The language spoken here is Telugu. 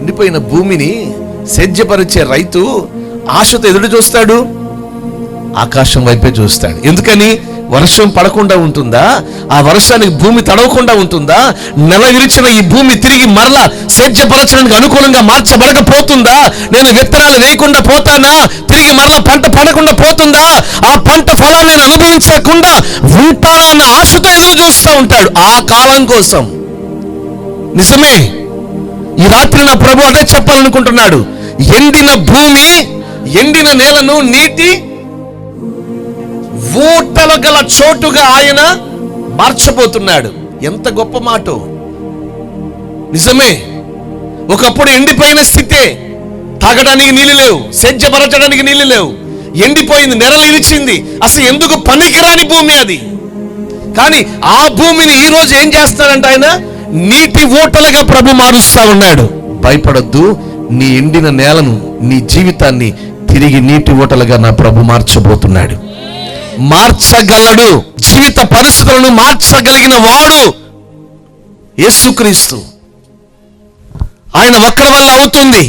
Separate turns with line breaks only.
ఎండిపోయిన భూమిని సేద్యపరిచే రైతు ఆశతో ఎదురు చూస్తాడు, ఆకాశం వైపే చూస్తాడు. ఎందుకని? వర్షం పడకుండా ఉంటుందా? ఆ వర్షానికి భూమి తడవకుండా ఉంటుందా? నెల విరిచిన ఈ భూమి తిరిగి మరలా సేద్యపరచడానికి అనుకూలంగా మార్చబడకపోతుందా? నేను విత్తనాలు వేయకుండా పోతానా? తిరిగి మరలా పంట పడకుండా పోతుందా? ఆ పంట ఫలాన్ని నేను అనుభవించకుండా ఉంటానా అన్న ఆశతో ఎదురు చూస్తూ ఉంటాడు ఆ కాలం కోసం. నిజమే, ఈ రాత్రి నా ప్రభు అదే చెప్పాలనుకుంటున్నాడు. ఎండిన భూమి, ఎండిన నేలను నీటి ఊటలు గల చోటుగా ఆయన మార్చబోతున్నాడు. ఎంత గొప్ప మాట! నిజమే, ఒకప్పుడు ఎండిపోయిన స్థితే, తాగడానికి నీళ్ళు లేవు, సేద్యపరచడానికి నీళ్ళు లేవు, ఎండిపోయింది, నెరలు ఇరిచింది, అసలు ఎందుకు పనికిరాని భూమి అది. కానీ ఆ భూమిని ఈ రోజు ఏం చేస్తాడంటే ఆయన నీటి ఊటలుగా ప్రభు మారుస్తా ఉన్నాడు. భయపడొద్దు, నీ ఎండిన నేలను, నీ జీవితాన్ని తిరిగి నీటి ఊటలుగా నా ప్రభు మార్చబోతున్నాడు. మార్చగలడు, జీవిత పరిస్థితులను మార్చగలిగిన వాడు యేసుక్రీస్తు. ఆయన ఒక్కడి వల్ల అవుతుంది.